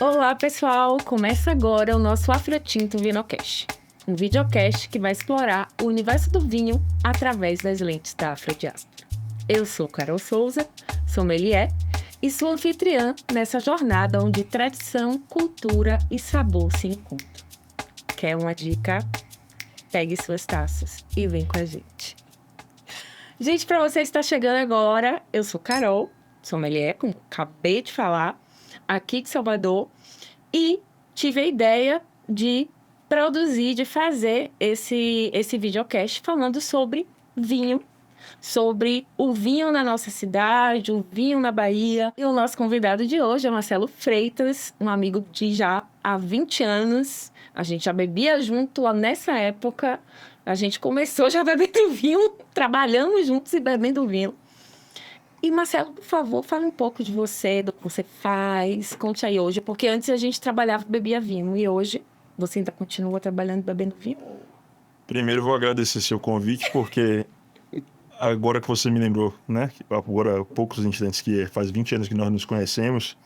Olá, pessoal! Começa agora o nosso Afrotinto Vinocast, um videocast que vai explorar o universo do vinho através das lentes da Afrodiáspora. Eu sou Carol Souza, sommelier, e sou anfitriã nessa jornada onde tradição, cultura e sabor se encontram. Quer uma dica? Pegue suas taças e vem com a gente. Gente, para você que está chegando agora, eu sou Carol, sommelier, como acabei de falar, aqui de Salvador, e tive a ideia de produzir, de fazer esse videocast falando sobre vinho, sobre o vinho na nossa cidade, o vinho na Bahia. E o nosso convidado de hoje é Marcelo Freitas, um amigo de já há 20 anos. A gente já bebia junto lá nessa época. A gente começou já bebendo vinho, trabalhamos juntos e bebendo vinho. E, Marcelo, por favor, fale um pouco de você, do que você faz. Conte aí hoje, porque antes a gente trabalhava e bebia vinho. E hoje você ainda continua trabalhando e bebendo vinho? Primeiro, vou agradecer seu convite, porque agora que você me lembrou, né? Agora, poucos instantes, que faz 20 anos que nós nos conhecemos,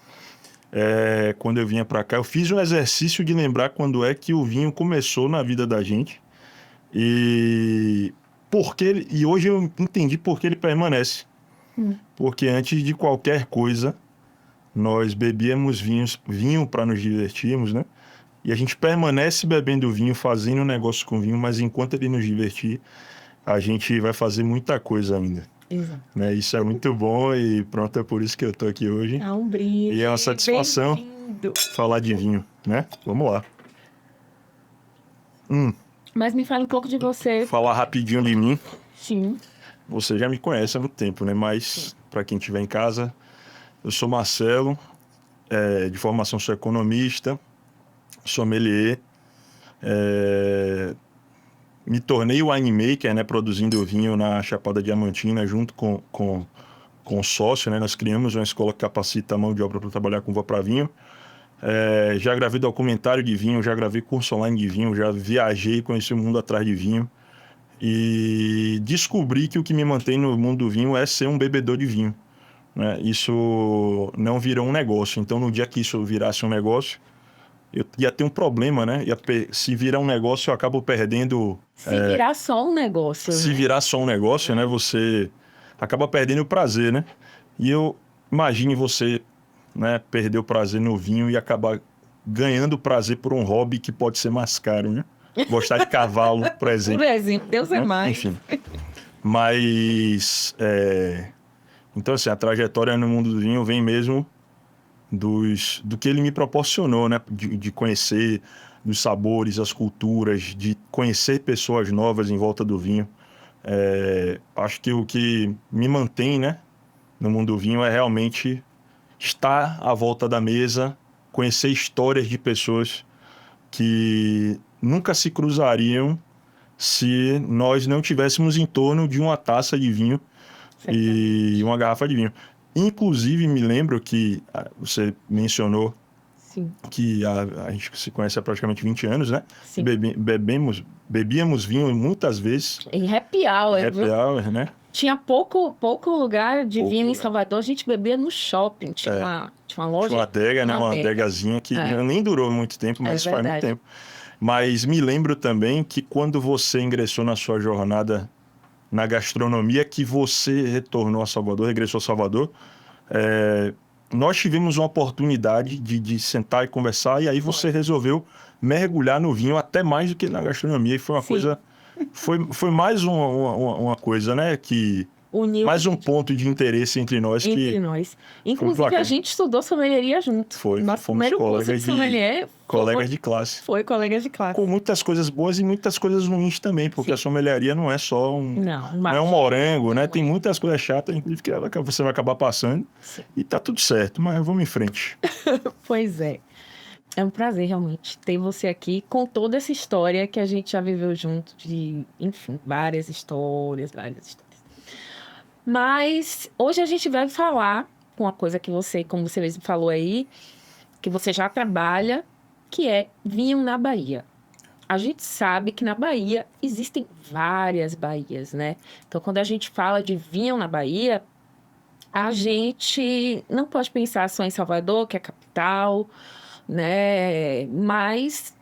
quando eu vinha para cá, eu fiz um exercício de lembrar quando é que o vinho começou na vida da gente. E hoje eu entendi por que ele permanece. Porque antes de qualquer coisa, nós bebíamos vinho para nos divertirmos, né? E a gente permanece bebendo vinho, fazendo negócio com vinho, mas enquanto ele nos divertir, a gente vai fazer muita coisa ainda. Exato. Né? Isso é muito bom e pronto, é por isso que eu tô aqui hoje. É um brinde. E é uma satisfação falar de vinho, né? Vamos lá. Mas me fale um pouco de você. Falar rapidinho de mim. Sim. Você já me conhece há muito tempo, né? Mas para quem estiver em casa, eu sou Marcelo, de formação sou economista, sommelier, me tornei winemaker, né? Produzindo vinho na Chapada Diamantina junto com o sócio, né? Nós criamos uma escola que capacita a mão de obra para trabalhar com uva para vinho. Já gravei documentário de vinho, já gravei curso online de vinho, já viajei, conheci o mundo atrás de vinho. E descobri que o que me mantém no mundo do vinho é ser um bebedor de vinho, né? Isso não virou um negócio. Então, no dia que isso virasse um negócio, eu ia ter um problema, né? Se virar um negócio, eu acabo perdendo... Se virar só um negócio. Se virar só um negócio, né? Você acaba perdendo o prazer, né? E imagine você, né, perder o prazer no vinho e acabar ganhando prazer por um hobby que pode ser mais caro, né? Gostar de cavalo, por exemplo. Por exemplo, Deus é mais. Enfim. Mas, então, assim, a trajetória no mundo do vinho vem mesmo do que ele me proporcionou, né? De conhecer os sabores, as culturas, de conhecer pessoas novas em volta do vinho. Acho que o que me mantém, né, no mundo do vinho é realmente estar à volta da mesa, conhecer histórias de pessoas que nunca se cruzariam se nós não tivéssemos em torno de uma taça de vinho e uma garrafa de vinho. Inclusive, me lembro que você mencionou Sim. que a gente se conhece há praticamente 20 anos, né? Sim. Bebíamos vinho muitas vezes. Em happy hour. Happy hour, né? Tinha pouco lugar de vinho em lugar. Salvador, a gente bebia no shopping. Tinha uma loja. Tinha uma adega, né? Uma adegazinha que nem durou muito tempo, mas faz muito tempo. Mas me lembro também que quando você ingressou na sua jornada na gastronomia, que você retornou a Salvador, regressou a Salvador, nós tivemos uma oportunidade de sentar e conversar, e aí você resolveu mergulhar no vinho até mais do que na gastronomia, e foi uma coisa... Foi mais uma coisa, né, que... Uniu mais um ponto de interesse entre nós. Inclusive, a gente estudou sommelieria junto. Nosso primeiro curso de sommelier colegas de classe. Foi colegas de classe. Com muitas coisas boas e muitas coisas ruins também, porque a sommelieria não é só não é um morango, né? Tem muitas coisas chatas, inclusive, que você vai acabar passando. Sim. E tá tudo certo, mas vamos em frente. Pois é. É um prazer, realmente, ter você aqui com toda essa história que a gente já viveu junto, enfim, várias histórias. Mas hoje a gente vai falar com a coisa que você, como você mesmo falou aí, que você já trabalha, que é vinho na Bahia. A gente sabe que na Bahia existem várias baías, né? Então, quando a gente fala de vinho na Bahia, a gente não pode pensar só em Salvador, que é a capital, né? Mas,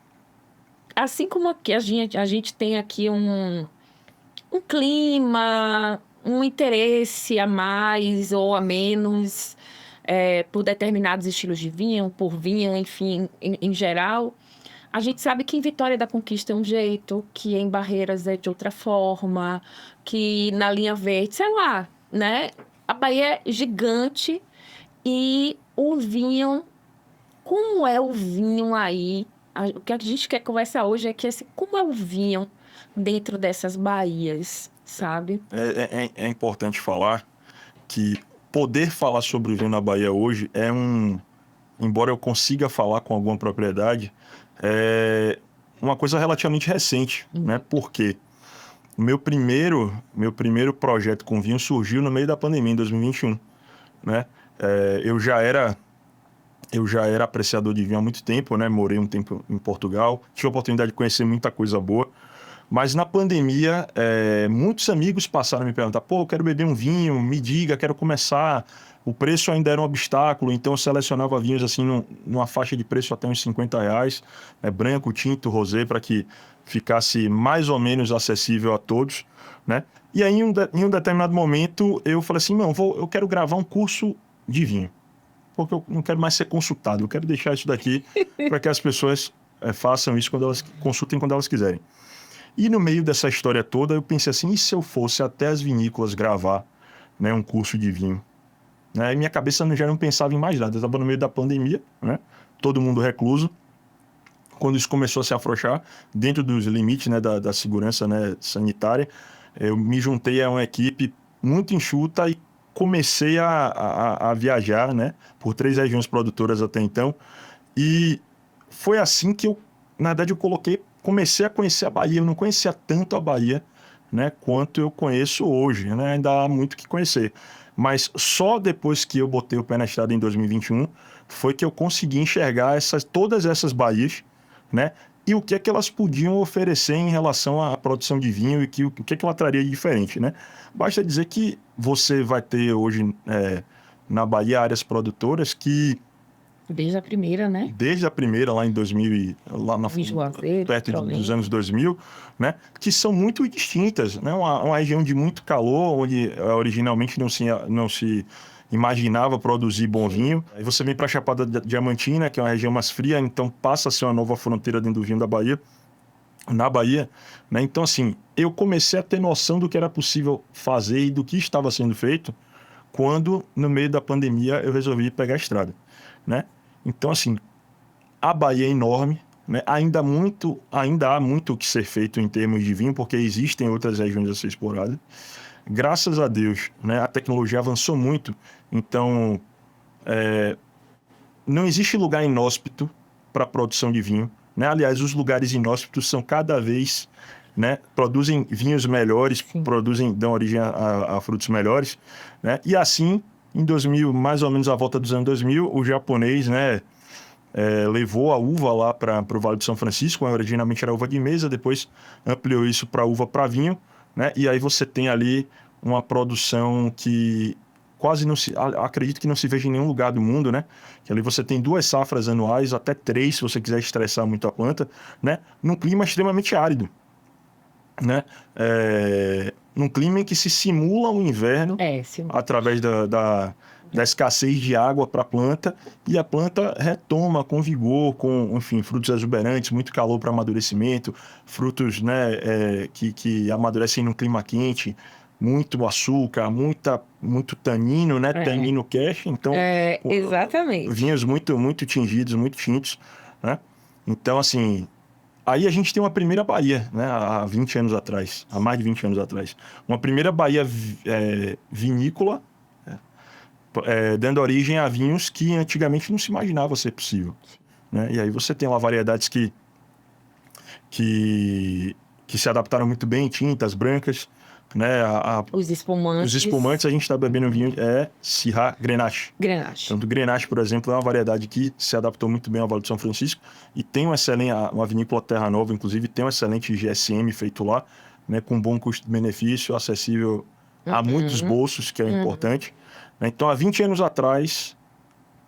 assim como aqui a gente tem aqui um clima, um interesse a mais ou a menos por determinados estilos de vinho, enfim, em geral. A gente sabe que em Vitória da Conquista é um jeito, que em Barreiras é de outra forma, que na Linha Verde, sei lá, né? A Bahia é gigante e o vinho, como é o vinho aí? O que a gente quer conversar hoje é que como é o vinho dentro dessas baías, sabe? É importante falar que poder falar sobre o vinho na Bahia hoje embora eu consiga falar com alguma propriedade, é uma coisa relativamente recente, né? Porque o meu primeiro projeto com vinho surgiu no meio da pandemia, em 2021, né? Eu já era apreciador de vinho há muito tempo, né? Morei um tempo em Portugal, tive a oportunidade de conhecer muita coisa boa. Mas na pandemia, muitos amigos passaram a me perguntar: pô, eu quero beber um vinho, me diga, quero começar. O preço ainda era um obstáculo, então eu selecionava vinhos assim numa faixa de preço até uns R$ 50, branco, tinto, rosé, para que ficasse mais ou menos acessível a todos, né? E aí, em um determinado momento, eu falei assim: não, eu quero gravar um curso de vinho, porque eu não quero mais ser consultado, eu quero deixar isso daqui para que as pessoas façam isso quando elas consultem quando elas quiserem. E no meio dessa história toda, eu pensei assim: e se eu fosse até as vinícolas gravar, né, um curso de vinho? Né? E minha cabeça já não pensava em mais nada. Eu estava no meio da pandemia, né? Todo mundo recluso. Quando isso começou a se afrouxar, dentro dos limites, né, da segurança, né, sanitária, eu me juntei a uma equipe muito enxuta e comecei a viajar, né, por 3 regiões produtoras até então. E foi assim que na verdade, comecei a conhecer a Bahia. Eu não conhecia tanto a Bahia, né, quanto eu conheço hoje, né? Ainda há muito que conhecer. Mas só depois que eu botei o pé na estrada em 2021 foi que eu consegui enxergar todas essas baías, né? E o que é que elas podiam oferecer em relação à produção de vinho e o que é que ela traria de diferente, né? Basta dizer que você vai ter hoje na Bahia áreas produtoras que Desde a primeira, né? desde a primeira, lá em 2000, Juazeiro, perto dos Petrolina. anos 2000, né, que são muito distintas, né, uma região de muito calor, onde originalmente não se imaginava produzir bom vinho. Aí você vem para a Chapada Diamantina, que é uma região mais fria, então passa a ser uma nova fronteira dentro do vinho da Bahia, na Bahia, né? Então, assim, eu comecei a ter noção do que era possível fazer e do que estava sendo feito quando, no meio da pandemia, eu resolvi pegar a estrada, né? Então, assim, a Bahia é enorme, né? Ainda há muito o que ser feito em termos de vinho, porque existem outras regiões a ser exploradas. Graças a Deus, né, a tecnologia avançou muito, então não existe lugar inóspito para a produção de vinho, né? Aliás, os lugares inóspitos são cada vez, né, produzem vinhos melhores, Sim. dão origem a frutos melhores, né? E assim, em 2000, mais ou menos à volta dos anos 2000, o japonês, né, levou a uva lá para o Vale do São Francisco. Originalmente era uva de mesa, depois ampliou isso para uva para vinho, né? E aí você tem ali uma produção que quase não se... Acredito que não se veja em nenhum lugar do mundo, né? Que ali você tem 2 safras anuais, até 3, se você quiser estressar muito a planta, né? Num clima extremamente árido, né? Num clima em que se simula o inverno Sim. através da escassez de água para a planta, e a planta retoma com vigor, com, enfim, frutos exuberantes, muito calor para amadurecimento, frutos, né, que amadurecem num clima quente, muito açúcar, muito tanino, né? Tanino cash, então Exatamente. vinhos muito, muito tingidos, muito tintos, né? Então, assim, aí a gente tem uma primeira baía, né, há 20 anos atrás, há mais de 20 anos atrás. Uma primeira baía vinícola, dando origem a vinhos que antigamente não se imaginava ser possível, né? E aí você tem lá variedades que se adaptaram muito bem, tintas brancas, né? Os espumantes. Os espumantes a gente está bebendo vinho Syrah Grenache. Grenache. Então, o Grenache, por exemplo, é uma variedade que se adaptou muito bem ao Vale do São Francisco e tem uma vinícola Terra Nova, inclusive, tem um excelente GSM feito lá, né, com bom custo-benefício, acessível a muitos bolsos, que é importante. Né? Então, há 20 anos atrás,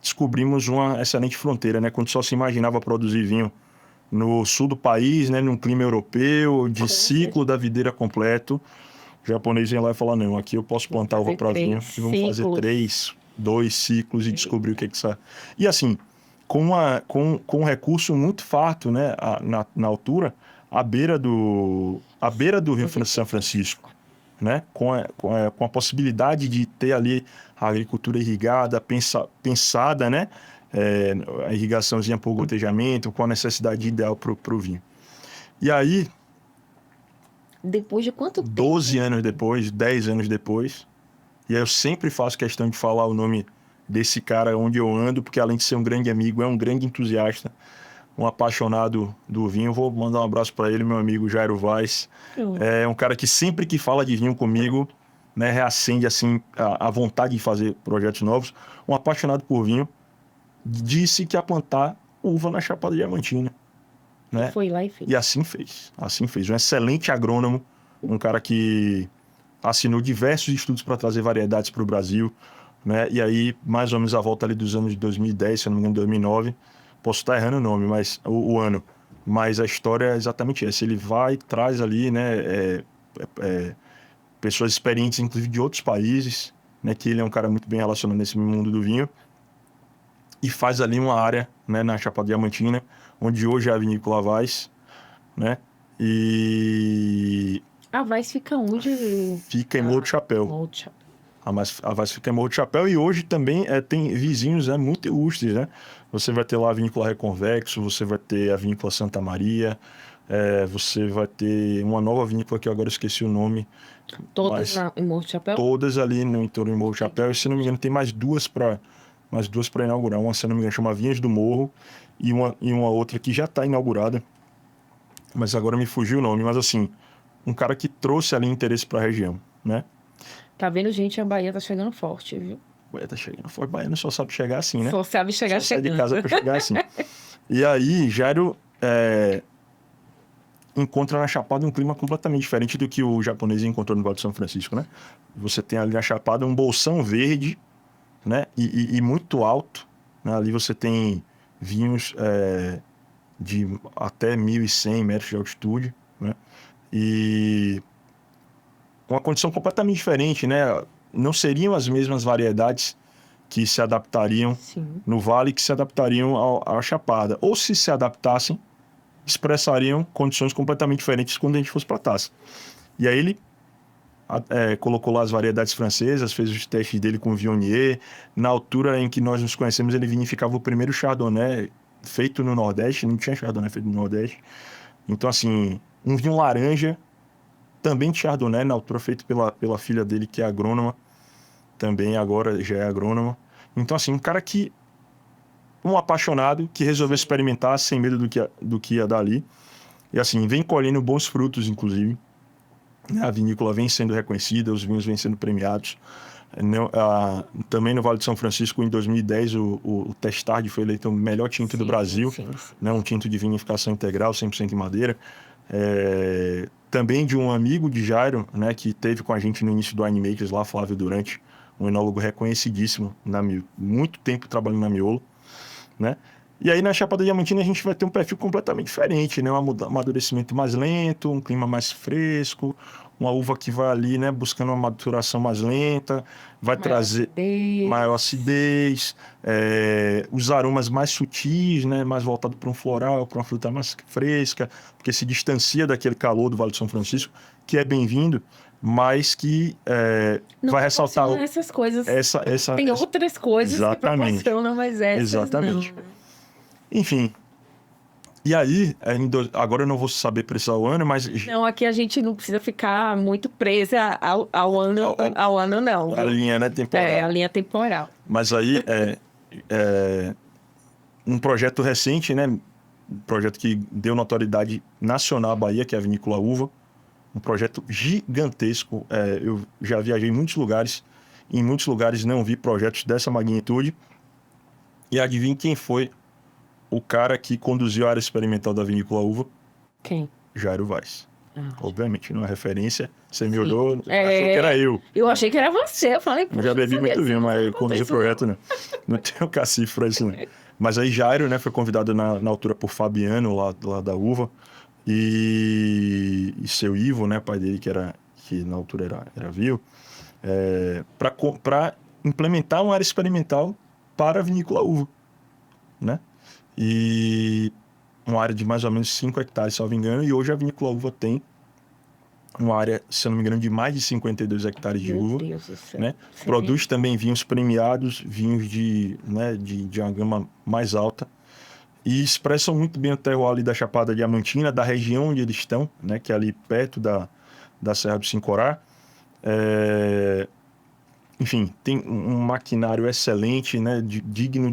descobrimos uma excelente fronteira, né, quando só se imaginava produzir vinho no sul do país, né, num clima europeu, de ciclo da videira completo. O japonês vem lá e fala, não, aqui eu posso plantar uva para vinho e vamos fazer 2 ciclos e descobrir o que sai. E assim, com um recurso muito farto, né, na altura, à beira do Rio São Francisco, né, com a possibilidade de ter ali a agricultura irrigada, pensada, né, a irrigaçãozinha por gotejamento, com a necessidade ideal para o vinho. E aí, depois de quanto tempo? 12 anos depois, 10 anos depois. E aí eu sempre faço questão de falar o nome desse cara onde eu ando, porque além de ser um grande amigo, é um grande entusiasta, um apaixonado do vinho. Vou mandar um abraço para ele, meu amigo Jairo Vaz. É um cara que sempre que fala de vinho comigo, né, reacende assim a vontade de fazer projetos novos. Um apaixonado por vinho, disse que ia plantar uva na Chapada Diamantina. Né? Foi lá e fez. E assim fez. Assim fez. Um excelente agrônomo, um cara que assinou diversos estudos para trazer variedades para o Brasil, né? E aí, mais ou menos a volta ali dos anos de 2010, se eu não me engano, 2009. Posso estar errando o nome, mas o ano. Mas a história é exatamente essa. Ele vai, traz ali, né, pessoas experientes, inclusive de outros países, né? Que ele é um cara muito bem relacionado nesse mundo do vinho. E faz ali uma área, né, na Chapada Diamantina, onde hoje é a Vinícola Vaz, né? E A Vaz fica onde? Fica em Morro do Chapéu. Morro do Chapéu. A Vaz fica em Morro do Chapéu e hoje também tem vizinhos, né, muito ilustres, né? Você vai ter lá a Vinícola Reconvexo, você vai ter a Vinícola Santa Maria, você vai ter uma nova vinícola que eu agora esqueci o nome. Todas em Morro do Chapéu? Todas ali no entorno de Morro do Chapéu. E se não me engano, tem mais duas para inaugurar. Uma, se não me engano, chama Vinhas do Morro e uma outra que já está inaugurada. Mas agora me fugiu o nome. Mas assim, um cara que trouxe ali interesse para a região, né? Tá vendo, gente? A Bahia tá chegando forte, viu? Bahia tá chegando forte. Baiano só sabe chegar assim, né? Só sabe chegar só chegando. Sai de casa para chegar assim. E aí, Jairo encontra na Chapada um clima completamente diferente do que o japonês encontrou no Vale do São Francisco, né? Você tem ali na Chapada um bolsão verde, né? E muito alto, né? Ali você tem vinhos de até 1.100 metros de altitude, né? E uma condição completamente diferente, né? Não seriam as mesmas variedades que se adaptariam no vale que se adaptariam à Chapada. Ou se adaptassem, expressariam condições completamente diferentes quando a gente fosse para a taça. E aí ele colocou lá as variedades francesas, fez os testes dele com o Viognier. Na altura em que nós nos conhecemos, ele vinificava o primeiro Chardonnay feito no Nordeste, não tinha Chardonnay feito no Nordeste. Então, assim, um vinho laranja, também de Chardonnay, na altura feito pela filha dele, que é agrônoma, também agora já é agrônoma. Então, assim, um apaixonado que resolveu experimentar sem medo do que ia dar ali. E assim, vem colhendo bons frutos, inclusive. A vinícola vem sendo reconhecida, os vinhos vêm sendo premiados. Também no Vale de São Francisco, em 2010, o Testard foi eleito o melhor tinto do Brasil. Sim. Né, um tinto de vinificação integral, 100% em madeira. Também de um amigo de Jairo, né, que teve com a gente no início do Winemakers lá, Flávio Durante, um enólogo reconhecidíssimo, muito tempo trabalhando na Miolo. Né? E aí na Chapada Diamantina a gente vai ter um perfil completamente diferente, né? Um amadurecimento mais lento, um clima mais fresco, uma uva que vai ali, né, buscando uma maturação mais lenta, vai trazer maior acidez, os aromas mais sutis, né, mais voltado para um floral, para uma fruta mais fresca, porque se distancia daquele calor do Vale do São Francisco, que é bem-vindo, mas que vai ressaltar essas coisas. Tem outras coisas exatamente, que proporcionam, mas essas exatamente. Não. Enfim. E aí, agora eu não vou saber precisar o ano, mas... Não, aqui a gente não precisa ficar muito presa ao ano, não. A linha, né, temporal. A linha temporal. Mas aí, um projeto recente, né, um projeto que deu notoriedade nacional à Bahia, que é a Vinícola Uva, Um projeto gigantesco. Eu já viajei em muitos lugares não vi projetos dessa magnitude. E adivinhe quem foi o cara que conduziu a área experimental da Vinícola Uva? Quem? Jairo Vaz. Obviamente, não é referência. Você me Sim. olhou, achou que era eu. Eu achei que era você. Eu falei, Eu já bebi muito vinho, mas conduzi o projeto, não. né? Não tenho cacife pra isso, não. Mas aí Jairo, né, foi convidado na altura por Fabiano, lá da Uva. E seu Ivo, né, pai dele, que na altura era vivo, para implementar uma área experimental para a vinícola uva, né? E uma área de mais ou menos 5 hectares, se não me engano, e hoje a vinícola uva tem uma área, se eu não me engano, de mais de 52 hectares de Meu uva. Deus do céu. Né? Produz também vinhos premiados, vinhos de uma gama mais alta. E expressam muito bem o terroir ali da Chapada Diamantina, da região onde eles estão, né? Que é ali perto da Serra do Sincorá. Enfim, tem um maquinário excelente, né? Digno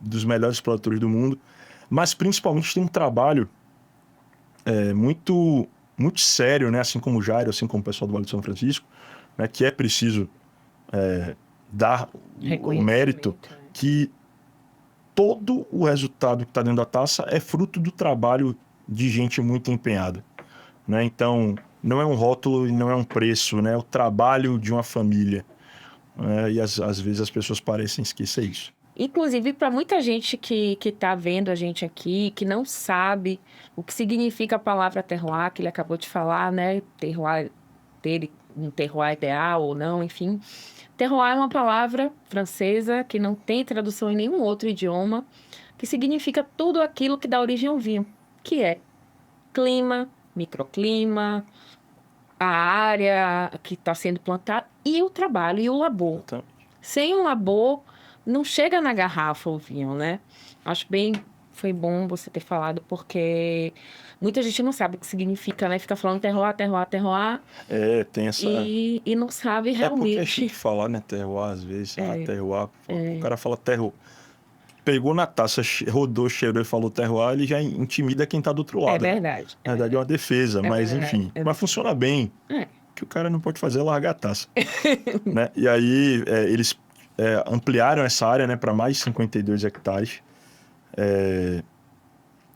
dos melhores produtores do mundo. Mas principalmente tem um trabalho muito, muito sério, né? Assim como o Jairo, assim como o pessoal do Vale de São Francisco, né? Que é preciso dar o mérito que todo o resultado que está dentro da taça é fruto do trabalho de gente muito empenhada, né? Então, não é um rótulo e não é um preço, né? É o trabalho de uma família, né? E às vezes as pessoas parecem esquecer isso. Inclusive, para muita gente que está vendo a gente aqui, que não sabe o que significa a palavra terroir, que ele acabou de falar, né? Terroir, ter um terroir ideal ou não, enfim. Terroir é uma palavra francesa que não tem tradução em nenhum outro idioma, que significa tudo aquilo que dá origem ao vinho, que é clima, microclima, a área que está sendo plantada e o trabalho e o labor. Então, Sem um labor, não chega na garrafa o vinho, né? Foi bom você ter falado, porque muita gente não sabe o que significa, né? Fica falando terroir, terroir, terroir. tem essa... E não sabe É porque é realmente. chique falar, né? Terroir, às vezes. Terroir. O cara fala terroir. Pegou na taça, rodou, cheirou e falou terroir, ele já intimida quem tá do outro lado. É verdade. Na verdade, é uma defesa, mas verdade, enfim. Mas funciona bem. É. O que o cara não pode fazer é largar a taça. Né? E aí, eles ampliaram essa área, né, para mais de 52 hectares.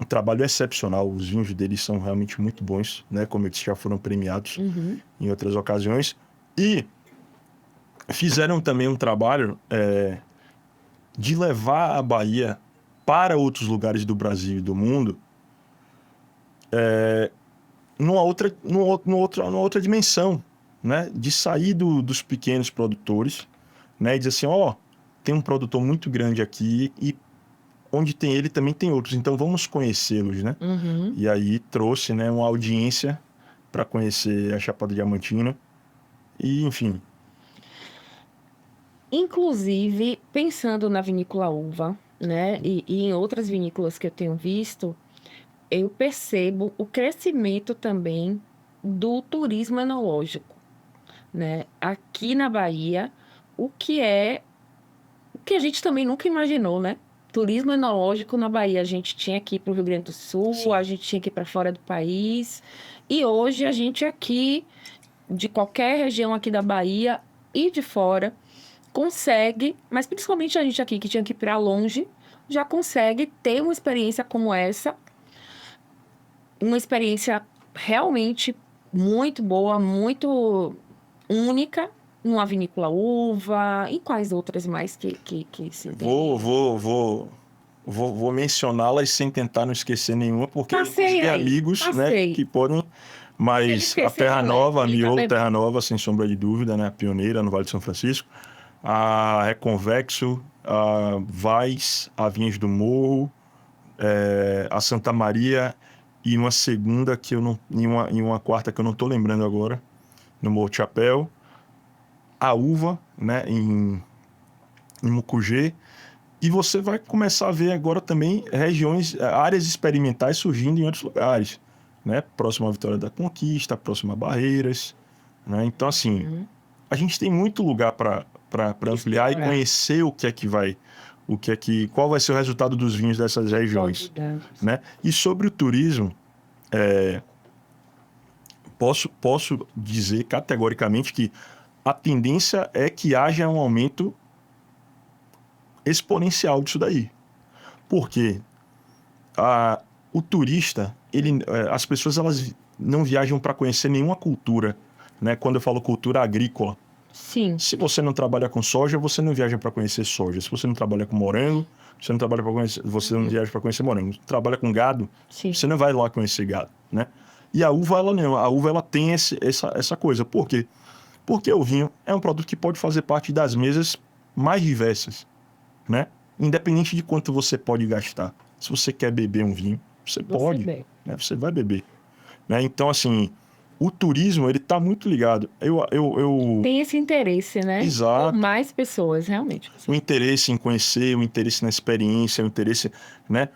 Um trabalho excepcional. Os vinhos deles são realmente muito bons, né? Como eles já foram premiados em outras ocasiões. E fizeram também um trabalho de levar a Bahia para outros lugares do Brasil e do mundo numa outra dimensão, né? De sair dos pequenos produtores, né? E dizer assim, tem um produtor muito grande aqui e onde tem ele também tem outros, então vamos conhecê-los, né? E aí trouxe, né, uma audiência para conhecer a Chapada Diamantina e, enfim. Inclusive, pensando na vinícola uva, né? E em outras vinícolas que eu tenho visto, eu percebo o crescimento também do turismo enológico, né? Aqui na Bahia, o que a gente também nunca imaginou, né? Turismo enológico na Bahia, a gente tinha aqui para o Rio Grande do Sul, Sim. A gente tinha aqui para fora do país, e hoje a gente aqui, de qualquer região aqui da Bahia e de fora, consegue, mas principalmente a gente aqui que tinha que ir para longe, já consegue ter uma experiência como essa, uma experiência realmente muito boa, muito única, numa vinícola uva, e quais outras mais que se tem? Vou mencioná-las sem tentar não esquecer nenhuma, porque Passei tem aí, amigos, passei. né, que podem. Mas a Terra Nova, a Miolo Terra Nova, sem sombra de dúvida, né, a pioneira no Vale de São Francisco. A Reconvexo, a Vaz, a Vinhas do Morro, a Santa Maria e uma segunda que eu não, e uma quarta que eu não estou lembrando agora, no Morro de Chapéu. A Uva, né, em Mucugê. E você vai começar a ver agora também áreas experimentais surgindo em outros lugares, né? Próximo à Vitória da Conquista, próximo a Barreiras, né? Então, assim, a gente tem muito lugar para ampliar e conhecer qual vai ser o resultado dos vinhos dessas regiões, né? E sobre o turismo, Posso dizer categoricamente que a tendência é que haja um aumento exponencial disso daí. Por quê? O turista, as pessoas elas não viajam para conhecer nenhuma cultura, né? Quando eu falo cultura agrícola, Sim. se você não trabalha com soja, você não viaja para conhecer soja. Se você não trabalha com morango, você não viaja para conhecer morango. Se trabalha com gado, Sim. você não vai lá conhecer gado, né? E a uva, ela não. A uva, ela tem essa coisa. Por quê? Porque o vinho é um produto que pode fazer parte das mesas mais diversas, né? Independente de quanto você pode gastar. Se você quer beber um vinho, você pode, bebe. né? Você vai beber, né? Então, assim, o turismo, ele tá muito ligado. Tem esse interesse, né? Por Exato. mais pessoas, realmente. O interesse em conhecer, o interesse na experiência, o interesse, né,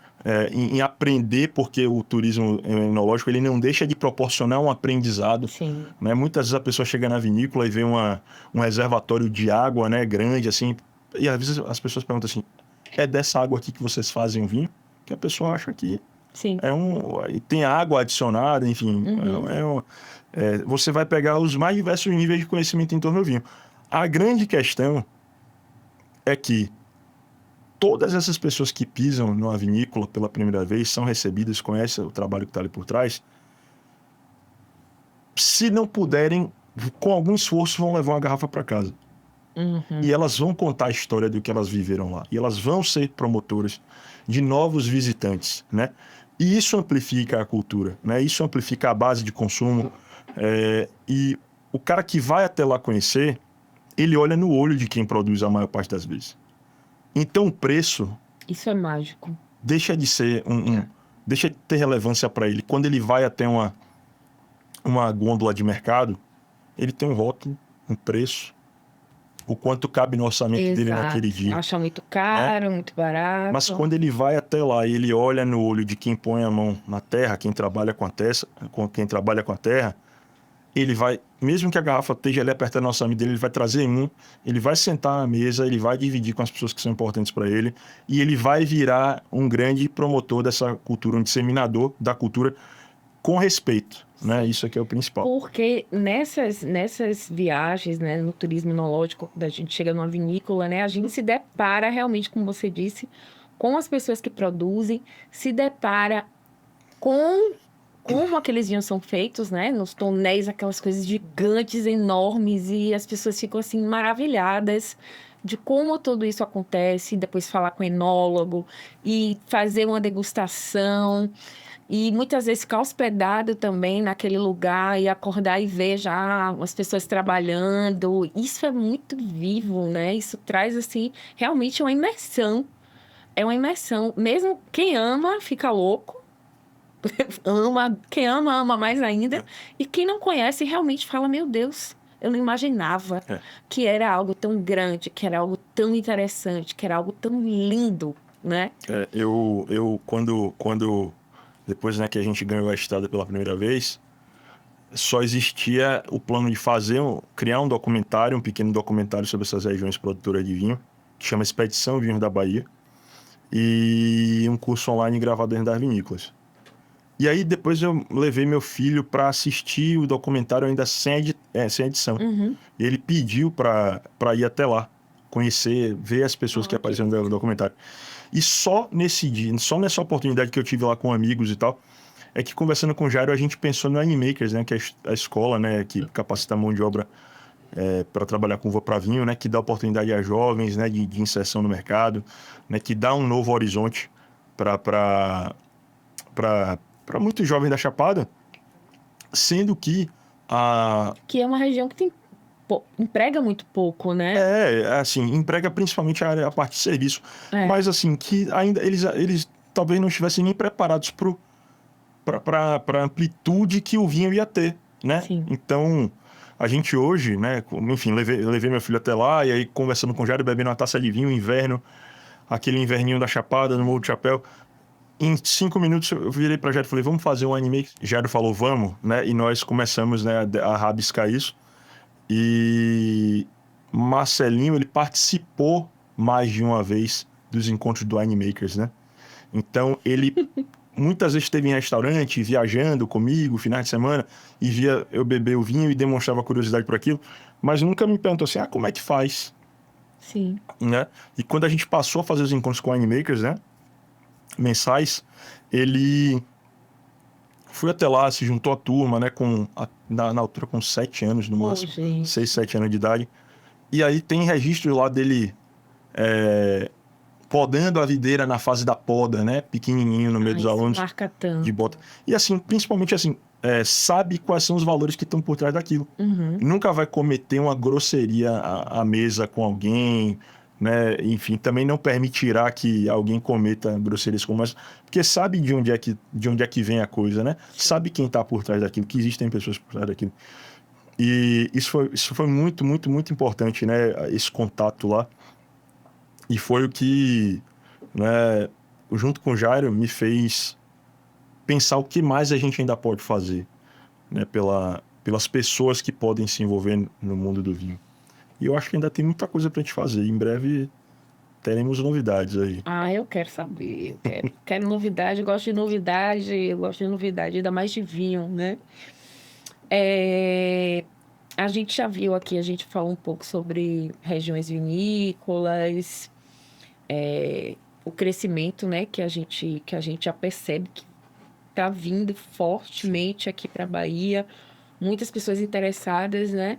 em aprender, porque o turismo enológico ele não deixa de proporcionar um aprendizado. Sim. Né? Muitas vezes a pessoa chega na vinícola e vê um reservatório de água, né, grande, assim, e às vezes as pessoas perguntam assim, é dessa água aqui que vocês fazem o vinho? Que a pessoa acha que Sim. tem água adicionada, enfim. Uhum. Você vai pegar os mais diversos níveis de conhecimento em torno do vinho. A grande questão é que todas essas pessoas que pisam numa vinícola pela primeira vez são recebidas, conhecem o trabalho que está ali por trás. Se não puderem, com algum esforço, vão levar uma garrafa para casa. Uhum. E elas vão contar a história do que elas viveram lá. E elas vão ser promotoras de novos visitantes, né? E isso amplifica a cultura, né? Isso amplifica a base de consumo. E o cara que vai até lá conhecer, ele olha no olho de quem produz a maior parte das vezes. Então o preço Isso é mágico. deixa de ser deixa de ter relevância para ele. Quando ele vai até uma gôndola de mercado, ele tem um rótulo, um preço, o quanto cabe no orçamento dele naquele dia. Acha muito Né? caro, muito barato. Mas quando ele vai até lá e ele olha no olho de quem põe a mão na terra, quem trabalha com a terra, ele vai, mesmo que a garrafa esteja ali apertando o orçamento dele, ele vai trazer ele vai sentar na mesa, ele vai dividir com as pessoas que são importantes para ele e ele vai virar um grande promotor dessa cultura, um disseminador da cultura com respeito, né? Isso aqui é o principal. Porque nessas viagens, né, no turismo enológico, quando a gente chega numa vinícola, né, a gente se depara realmente, como você disse, com as pessoas que produzem, se depara com como aqueles vinhos são feitos, né, nos tonéis, aquelas coisas gigantes, enormes, e as pessoas ficam assim maravilhadas de como tudo isso acontece, depois falar com o enólogo e fazer uma degustação. E muitas vezes ficar hospedado também naquele lugar e acordar e ver já as pessoas trabalhando. Isso é muito vivo, né? Isso traz, assim, realmente uma imersão. É uma imersão. Mesmo quem ama fica louco. Quem ama, ama mais ainda. E quem não conhece realmente fala, meu Deus, eu não imaginava que era algo tão grande, que era algo tão interessante, que era algo tão lindo, né? Quando depois, né, que a gente ganhou a estrada pela primeira vez, só existia o plano de criar um documentário, um pequeno documentário sobre essas regiões produtoras de vinho, que chama Expedição Vinhos da Bahia, e um curso online gravado dentro das vinícolas. E aí depois eu levei meu filho para assistir o documentário ainda sem edição. Uhum. E ele pediu para ir até lá, conhecer, ver as pessoas que apareceram no documentário. E só nesse dia, só nessa oportunidade que eu tive lá com amigos e tal, é que conversando com o Jairo a gente pensou no Animakers, né, que é a escola, né, que capacita a mão de obra para trabalhar com uva para vinho, né, que dá oportunidade a jovens, né, de inserção no mercado, né, que dá um novo horizonte para muitos jovens da Chapada, sendo que que é uma região que tem emprega muito pouco, né? Assim, emprega principalmente a parte de serviço. É. Mas, assim, que ainda eles talvez não estivessem nem preparados para a amplitude que o vinho ia ter, né? Sim. Então, a gente hoje, né? Enfim, levei meu filho até lá e aí conversando com o Jairo, bebendo uma taça de vinho, inverno, aquele inverninho da Chapada, no Morro do Chapéu. Em 5 minutos eu virei para Jairo e falei, vamos fazer um anime. Jairo falou, vamos, né? E nós começamos, né, a rabiscar isso. E Marcelinho, ele participou mais de uma vez dos encontros do Animakers, né? Então, ele muitas vezes esteve em restaurante, viajando comigo, finais de semana, e via eu beber o vinho e demonstrava curiosidade por aquilo, mas nunca me perguntou assim, como é que faz? Sim. Né? E quando a gente passou a fazer os encontros com winemakers, né, mensais, ele foi até lá, se juntou à turma, né, na altura com 7 anos no máximo, gente. 6, 7 anos de idade. E aí tem registro lá dele podando a videira na fase da poda, né, pequenininho no meio dos Isso alunos marca tanto. de bota. E assim, principalmente assim, sabe quais são os valores que estão por trás daquilo. Nunca vai cometer uma grosseria à mesa com alguém, né? Enfim, também não permitirá que alguém cometa grosserias como essa, porque sabe de onde é que vem a coisa, né? Sabe quem está por trás daquilo, que existem pessoas por trás daquilo. E isso foi muito, muito, muito importante, né? Esse contato lá. E foi o que, né, junto com o Jairo, me fez pensar o que mais a gente ainda pode fazer, né, pelas pessoas que podem se envolver no mundo do vinho. E eu acho que ainda tem muita coisa pra gente fazer. Em breve teremos novidades aí. Eu quero saber. Quero novidade, gosto de novidade, ainda mais de vinho, né? A gente já viu aqui, a gente falou um pouco sobre regiões vinícolas, o crescimento, né, que a gente já percebe que está vindo fortemente aqui para a Bahia. Muitas pessoas interessadas, né,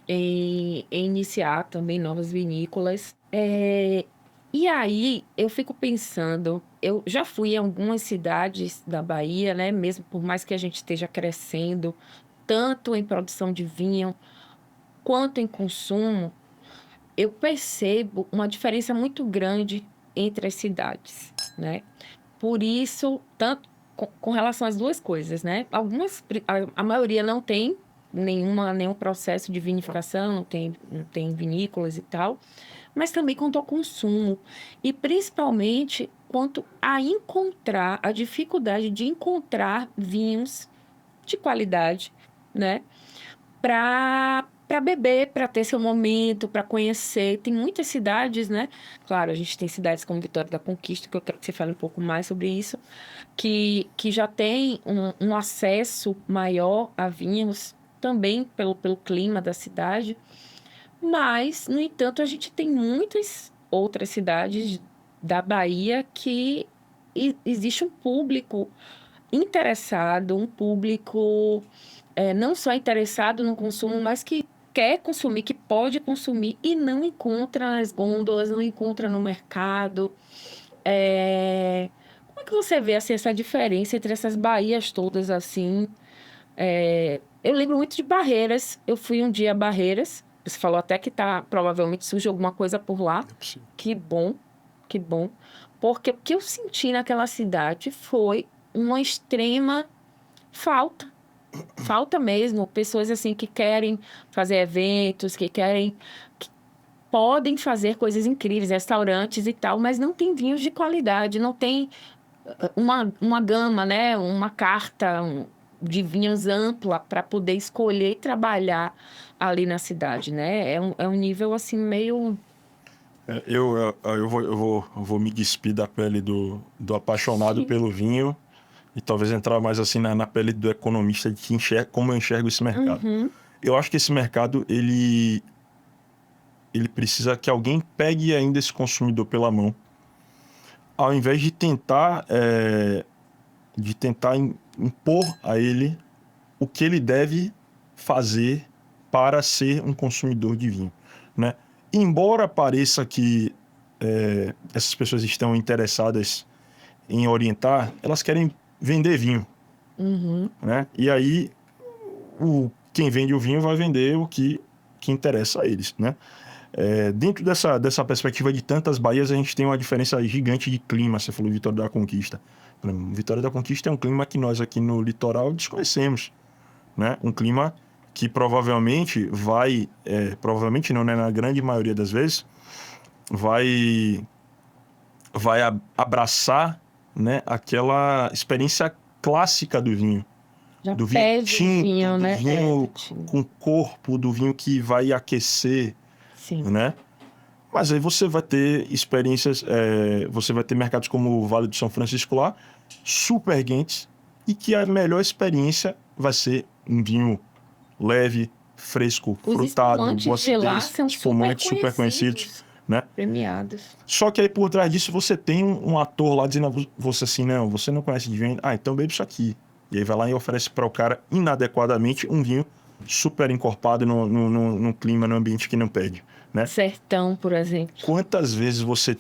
em iniciar também novas vinícolas. E aí, eu fico pensando, eu já fui em algumas cidades da Bahia, né, mesmo por mais que a gente esteja crescendo, tanto em produção de vinho quanto em consumo, eu percebo uma diferença muito grande entre as cidades, né? Por isso, tanto com relação às duas coisas, né? A maioria não tem nenhum processo de vinificação, não tem vinícolas e tal, mas também quanto ao consumo. E principalmente quanto a dificuldade de encontrar vinhos de qualidade, né? Para beber, para ter seu momento, para conhecer. Tem muitas cidades, né? Claro, a gente tem cidades como Vitória da Conquista, que eu quero que você fale um pouco mais sobre isso, que já tem um acesso maior a vinhos, também pelo clima da cidade. Mas, no entanto, a gente tem muitas outras cidades da Bahia que existe um público interessado, um público não só interessado no consumo, mas que quer consumir, que pode consumir e não encontra nas gôndolas, não encontra no mercado. Como é que você vê assim, essa diferença entre essas baías todas assim? Eu lembro muito de Barreiras. Eu fui um dia a Barreiras. Você falou até que provavelmente surge alguma coisa por lá. Que bom, que bom. Porque o que eu senti naquela cidade foi uma extrema falta. Falta mesmo. Pessoas assim que querem fazer eventos, que podem fazer coisas incríveis, restaurantes e tal, mas não tem vinhos de qualidade, não tem uma gama, né? Uma carta de vinhos ampla para poder escolher e trabalhar ali na cidade, né? É um nível assim meio... Eu vou me despir da pele do apaixonado pelo vinho e talvez entrar mais assim na pele do economista de que como eu enxergo esse mercado. Eu acho que esse mercado, ele precisa que alguém pegue ainda esse consumidor pela mão, ao invés de tentar impor a ele o que ele deve fazer para ser um consumidor de vinho, né? Embora pareça que essas pessoas estão interessadas em orientar, elas querem vender vinho, né? E aí quem vende o vinho vai vender o que interessa a eles, né? Dentro dessa perspectiva de tantas baías, a gente tem uma diferença gigante de clima. Você falou Vitória da Conquista. Vitória da Conquista é um clima que nós aqui no litoral desconhecemos, né? Um clima que provavelmente provavelmente não, né? Na grande maioria das vezes, vai abraçar, né? Aquela experiência clássica do vinho. Já do vinho tinto, vinho, né? do vinho com corpo, do vinho que vai aquecer, Sim. né? Mas aí você vai ter experiências, você vai ter mercados como o Vale do São Francisco lá, super quentes, e que a melhor experiência vai ser um vinho leve, fresco, Os frutado, boa espumantes de lá acidez, são super espumantes super conhecidos, conhecidos, né? premiados. Só que aí por trás disso você tem um ator lá dizendo a você assim, não, você não conhece de vinho, então bebe isso aqui. E aí vai lá e oferece para o cara inadequadamente um vinho super encorpado num clima, num ambiente que não pede, né? Sertão, por exemplo. Quantas vezes você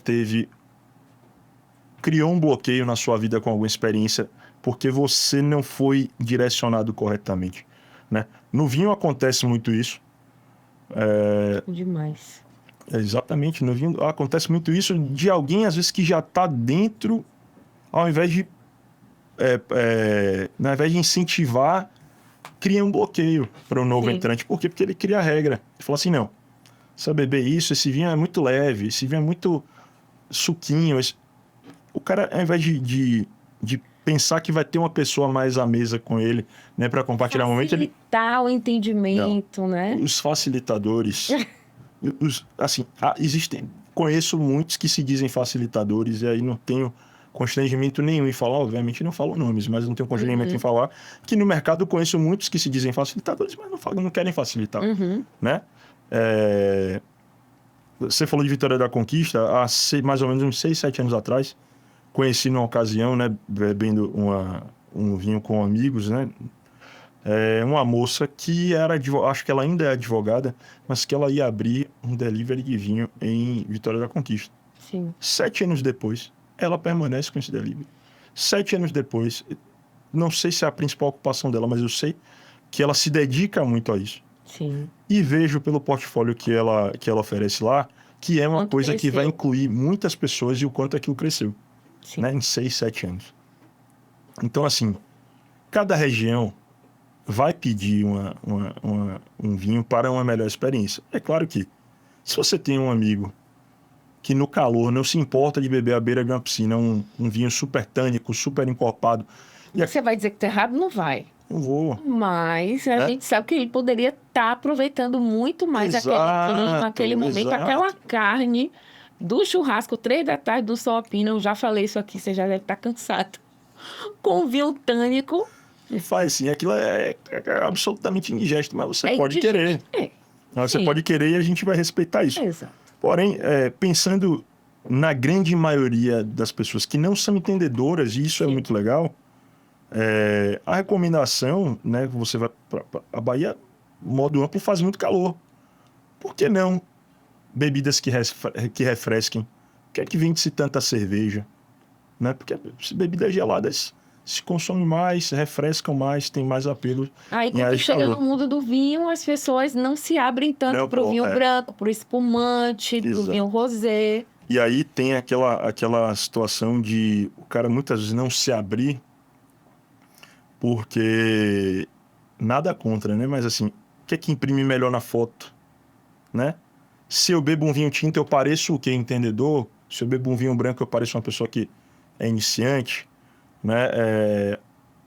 criou um bloqueio na sua vida com alguma experiência porque você não foi direcionado corretamente, né? No vinho acontece muito isso. Demais. Exatamente, no vinho acontece muito isso de alguém, às vezes, que já está dentro, ao invés de ao invés de incentivar, cria um bloqueio para o novo Sim. entrante. Por quê? Porque ele cria a regra. Ele fala assim, não, você vai beber isso, esse vinho é muito leve, esse vinho é muito suquinho. O cara, ao invés de pensar que vai ter uma pessoa mais à mesa com ele, né, para compartilhar o momento, ele... Facilitar o entendimento, né? Os facilitadores... assim, conheço muitos que se dizem facilitadores e aí não tenho constrangimento nenhum em falar, obviamente não falo nomes, mas não tenho constrangimento em falar que no mercado eu conheço muitos que se dizem facilitadores, mas não querem facilitar, né? Você falou de Vitória da Conquista, mais ou menos uns 6, 7 anos atrás, conheci numa ocasião, né, bebendo um vinho com amigos, né? Uma moça que era acho que ela ainda é advogada, mas que ela ia abrir um delivery de vinho em Vitória da Conquista. Sim. 7 anos depois, ela permanece com esse delivery. 7 anos depois, não sei se é a principal ocupação dela, mas eu sei que ela se dedica muito a isso. Sim. E vejo pelo portfólio que ela oferece lá, que é uma Quanto coisa que cresceu. vai incluir muitas pessoas e o quanto aquilo cresceu, Sim. né, em 6, 7 anos. Então, assim, cada região vai pedir um vinho para uma melhor experiência. É claro que, se você tem um amigo que no calor não se importa de beber à beira de uma piscina um vinho super tânico, super encorpado... Você vai dizer que tá errado? Não vai. Não vou. Mas a gente sabe que ele poderia estar aproveitando muito mais naquele momento, aquela carne do churrasco, 3 da tarde, do sol a pino. Eu já falei isso aqui, você já deve estar cansado. Com vinho tânico. E faz assim, aquilo é absolutamente indigesto, mas você pode indigesto. querer. Você pode querer e a gente vai respeitar isso. Exato. Porém, pensando na grande maioria das pessoas que não são entendedoras, e isso é muito legal, a recomendação, né, você vai para a Bahia, modo amplo, faz muito calor. Por que não bebidas que refresquem? Por que é que vende-se tanta cerveja? Né? Porque bebidas geladas se consome mais, se refrescam mais, tem mais apelo. Aí quando chega no mundo do vinho, as pessoas não se abrem tanto para o vinho branco, para o espumante, para o vinho rosé. E aí tem aquela situação de o cara muitas vezes não se abrir, porque nada contra, né? Mas assim, o que é que imprime melhor na foto, né? Se eu bebo um vinho tinto, eu pareço o quê? Entendedor. Se eu bebo um vinho branco, eu pareço uma pessoa que é iniciante, né?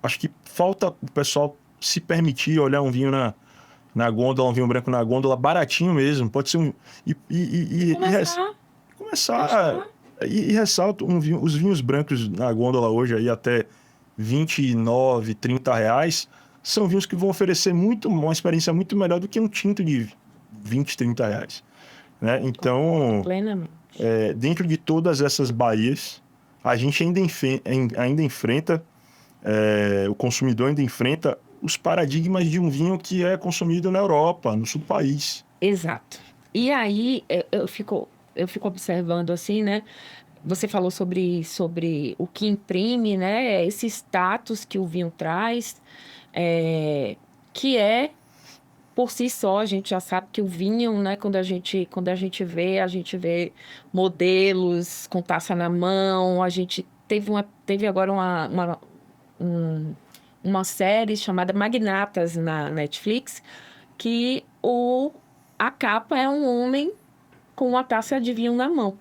Acho que falta o pessoal se permitir olhar um vinho na gôndola, um vinho branco na gôndola, baratinho mesmo. Pode ser começar. E ressalto os vinhos brancos na gôndola hoje aí até 29, 30 reais, são vinhos que vão oferecer uma experiência muito melhor do que um tinto de 20, 30 reais. Né? Então, dentro de todas essas baías, a gente ainda enfrenta, o consumidor ainda enfrenta os paradigmas de um vinho que é consumido na Europa, no sul do país. Exato. E aí, eu fico observando assim, né? Você falou sobre o que imprime, né? Esse status que o vinho traz, que por si só, a gente já sabe que o vinho, né? Quando a gente vê modelos com taça na mão. A gente teve agora uma série chamada Magnatas na Netflix, que a capa é um homem com uma taça de vinho na mão.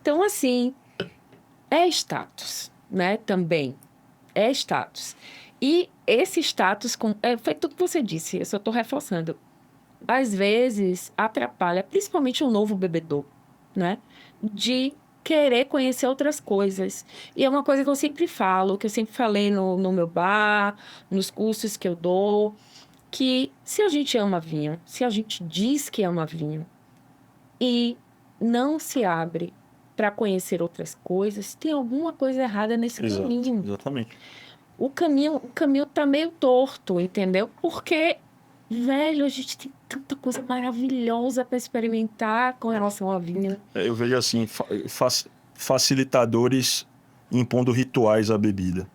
Então, assim, é status, né? Também é status. E esse status, foi tudo que você disse, eu só estou reforçando, às vezes atrapalha, principalmente um novo bebedor, né? De querer conhecer outras coisas. E é uma coisa que eu sempre falo, que eu sempre falei no meu bar, nos cursos que eu dou, que se a gente ama vinho, se a gente diz que ama vinho e não se abre para conhecer outras coisas, tem alguma coisa errada nesse caminho. Exatamente. O caminho tá meio torto, entendeu? Porque, velho, a gente tem tanta coisa maravilhosa para experimentar com relação ao vinho. Eu vejo assim, facilitadores impondo rituais à bebida.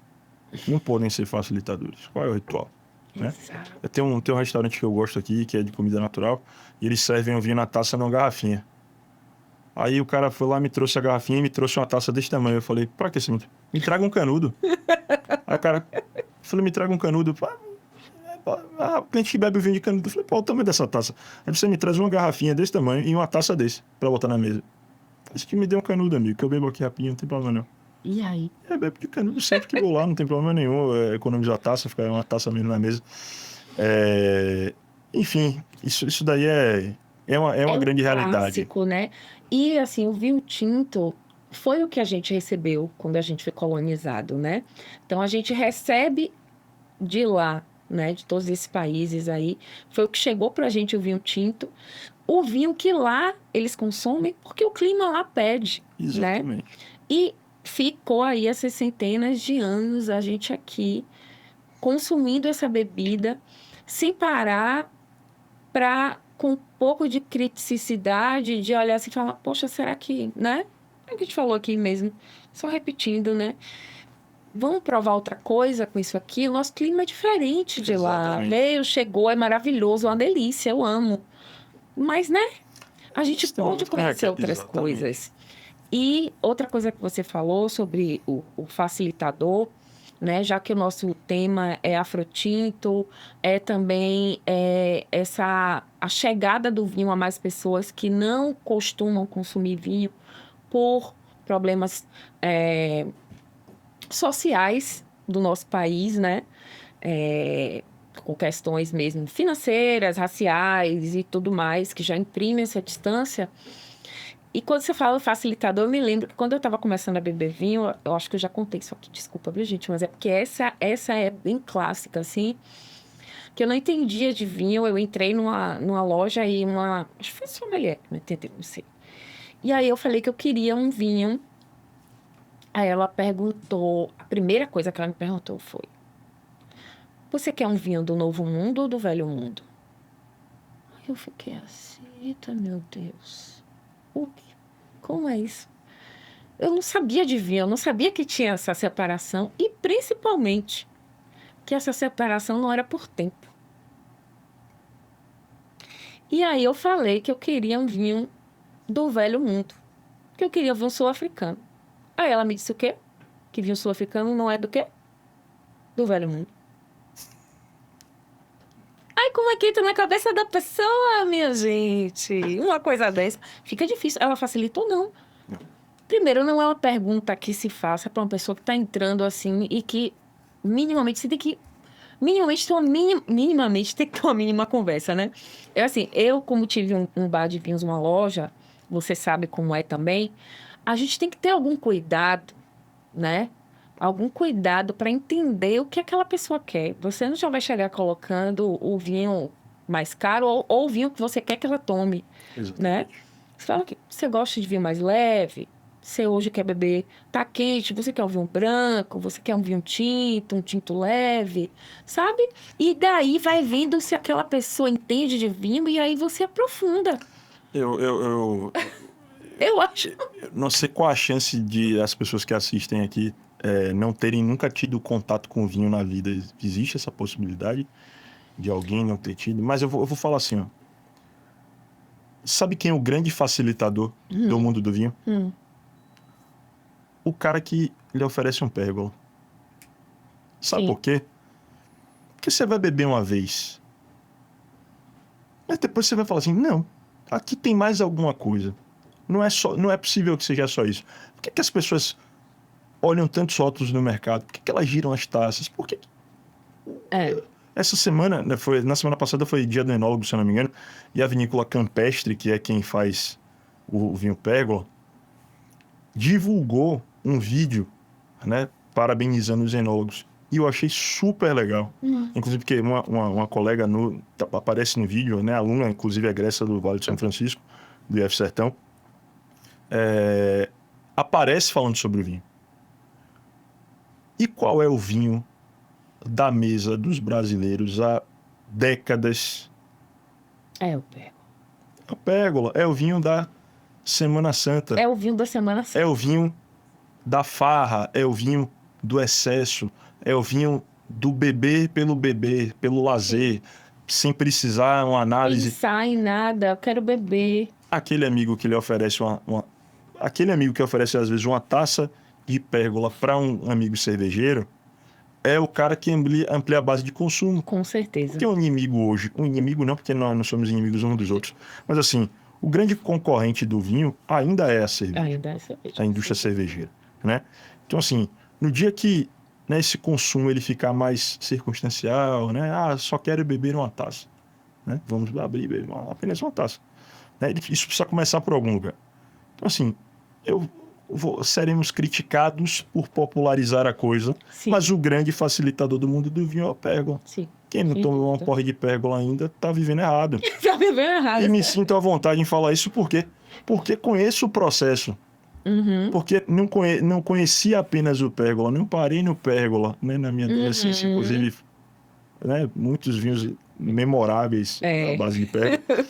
Não podem ser facilitadores. Qual é o ritual? Né? Exato. Tem um restaurante que eu gosto aqui, que é de comida natural, e eles servem o vinho na taça numa garrafinha. Aí o cara foi lá, me trouxe a garrafinha e me trouxe uma taça desse tamanho. Eu falei, pra que esse? Me traga um canudo. Aí o cara falou, me traga um canudo. O cliente que bebe o vinho de canudo. Eu falei, qual o tamanho dessa taça? Aí você me traz uma garrafinha desse tamanho e uma taça desse pra botar na mesa. Acho que me dê um canudo, amigo, que eu bebo aqui rapidinho, não tem problema não. E aí? Bebo de canudo sempre que vou lá, não tem problema nenhum. Economizar a taça, ficar uma taça mesmo na mesa. Enfim, isso daí é uma grande realidade. Clássico, né? E assim, o vinho tinto foi o que a gente recebeu quando a gente foi colonizado, né? Então a gente recebe de lá, né? De todos esses países aí, foi o que chegou pra gente o vinho tinto. O vinho que lá eles consomem, porque o clima lá pede, né? Exatamente. E ficou aí essas centenas de anos a gente aqui consumindo essa bebida sem parar para com um pouco de criticidade, de olhar assim e falar, poxa, será que, né? É o que a gente falou aqui mesmo, só repetindo, né? Vamos provar outra coisa com isso aqui? O nosso clima é diferente de lá. Exatamente. Veio, chegou, é maravilhoso, é uma delícia, eu amo. Mas, né? A gente pode conhecer outras coisas. E outra coisa que você falou sobre o facilitador, né? Já que o nosso tema é afrotinto, é também a chegada do vinho a mais pessoas que não costumam consumir vinho por problemas sociais do nosso país, né? Com questões mesmo financeiras, raciais e tudo mais, que já imprimem essa distância. E quando você fala facilitador, eu me lembro que quando eu estava começando a beber vinho, eu acho que eu já contei isso aqui, desculpa, viu, gente? Mas é porque essa é bem clássica, assim, que eu não entendia de vinho. Eu entrei numa loja e acho que foi sommelier, não entendi, não sei. E aí eu falei que eu queria um vinho. Aí ela perguntou, a primeira coisa que ela me perguntou foi, você quer um vinho do Novo Mundo ou do Velho Mundo? Aí eu fiquei assim, eita, meu Deus. Como é isso? Eu não sabia de vinho, eu não sabia que tinha essa separação e, principalmente, que essa separação não era por tempo. E aí eu falei que eu queria um vinho do Velho Mundo, que eu queria um vinho sul-africano. Aí ela me disse o quê? Que vinho sul-africano não é do quê? Do Velho Mundo. Ai, como é que entra na cabeça da pessoa, minha gente? Uma coisa dessa. Fica difícil. Ela facilitou, não. Primeiro, não é uma pergunta que se faça para uma pessoa que está entrando assim e que minimamente você tem que... Minimamente tem que ter uma mínima conversa, né? Eu como tive um bar de vinhos, uma loja, você sabe como é também, a gente tem que ter algum cuidado, né? Algum cuidado para entender o que aquela pessoa quer. Você não já vai chegar colocando o vinho mais caro ou o vinho que você quer que ela tome, né? Você fala que você gosta de vinho mais leve, você hoje quer beber, tá quente, você quer um vinho branco, você quer um vinho tinto, um tinto leve, sabe? E daí vai vendo se aquela pessoa entende de vinho e aí você aprofunda. Eu acho. Eu não sei qual a chance de as pessoas que assistem aqui não terem nunca tido contato com vinho na vida. Existe essa possibilidade de alguém não ter tido? Mas eu vou falar assim, ó. Sabe quem é o grande facilitador do mundo do vinho? O cara que lhe oferece um pérgola. Sabe por quê? Porque você vai beber uma vez. Mas depois você vai falar assim, não, aqui tem mais alguma coisa. Não é possível que seja só isso. Por que as pessoas olham tantos rótulos no mercado? Por que elas giram as taças? Por que... Essa semana, na semana passada foi dia do enólogo, se eu não me engano, e a vinícola Campestre, que é quem faz o vinho Pérgola, divulgou um vídeo, né, parabenizando os enólogos. E eu achei super legal. Inclusive porque uma colega aparece no vídeo, né, aluna, inclusive egressa do Vale de São Francisco, do IF Sertão, aparece falando sobre o vinho. E qual é o vinho da mesa dos brasileiros há décadas? É o Pérgola. A Pérgola é o vinho da Semana Santa. É o vinho da Semana Santa. É o vinho da farra, é o vinho do excesso, é o vinho do beber, pelo lazer, sem precisar uma análise. Pensar em nada, eu quero beber. Aquele amigo que lhe oferece aquele amigo que oferece às vezes uma taça de Pérgola para um amigo cervejeiro é o cara que amplia a base de consumo. Com certeza. Tem um inimigo hoje, um inimigo não porque nós não somos inimigos uns dos outros, mas assim, o grande concorrente do vinho ainda é a cerveja. Ainda é a cerveja. A indústria cervejeira, né? Então, assim, no dia que, né, esse consumo ele ficar mais circunstancial, né? Só quero beber uma taça, né? Vamos abrir e beber apenas uma taça. Né? Isso precisa começar por algum lugar. Então, assim, seremos criticados por popularizar a coisa, Sim. mas o grande facilitador do mundo do vinho é a Pérgola. Sim. Quem não tomou uma porra de Pérgola ainda tá vivendo errado. Tá bebendo errado. E me sinto à vontade em falar isso porque conheço o processo. Porque não conhecia apenas o Pérgola, não parei no Pérgola, né, na minha adolescência, inclusive, né, muitos vinhos memoráveis à base de Pérgola,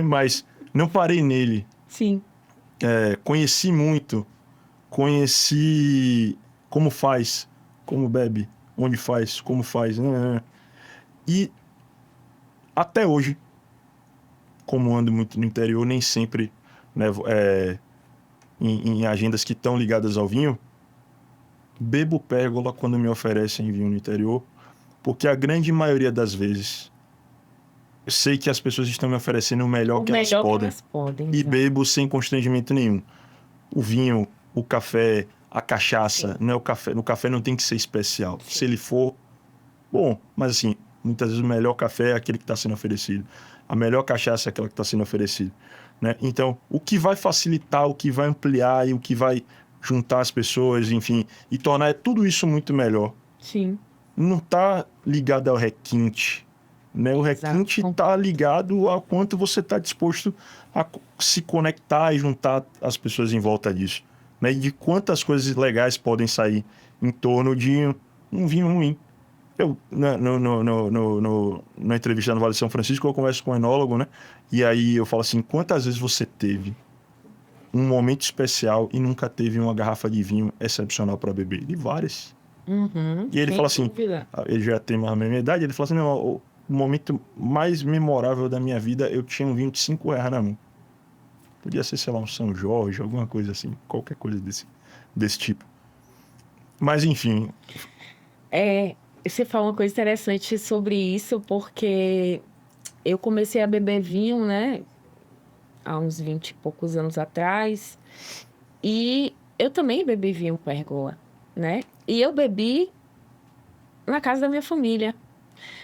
mas não parei nele. Sim. Conheci muito, conheci como faz, como bebe, onde faz, como faz, né? E até hoje, como ando muito no interior, nem sempre, né, em agendas que estão ligadas ao vinho, bebo Pérgola quando me oferecem vinho no interior, porque a grande maioria das vezes eu sei que as pessoas estão me oferecendo o melhor que elas podem. E bebo sem constrangimento nenhum. O vinho, o café, a cachaça, não é o café. No café não tem que ser especial. Sim. Se ele for, bom, mas assim, muitas vezes o melhor café é aquele que está sendo oferecido. A melhor cachaça é aquela que está sendo oferecida. Né? Então, o que vai facilitar, o que vai ampliar e o que vai juntar as pessoas, enfim, e tornar tudo isso muito melhor. Sim. Não está ligado ao requinte. Né? O requinte está ligado ao quanto você está disposto a se conectar e juntar as pessoas em volta disso. Né? E de quantas coisas legais podem sair em torno de um vinho ruim. Eu, na entrevista no Vale de São Francisco, eu converso com um enólogo, né? E aí eu falo assim, quantas vezes você teve um momento especial e nunca teve uma garrafa de vinho excepcional para beber? E várias. E ele fala assim, ele já tem mais a mesma idade, ele fala assim, não, o momento mais memorável da minha vida, eu tinha um vinho de R$5 na mão. Podia ser, sei lá, um São Jorge, alguma coisa assim, qualquer coisa desse tipo. Mas, enfim. Você fala uma coisa interessante sobre isso, porque eu comecei a beber vinho, né, há uns 20 e poucos anos atrás, e eu também bebi vinho Pérgola, né? E eu bebi na casa da minha família,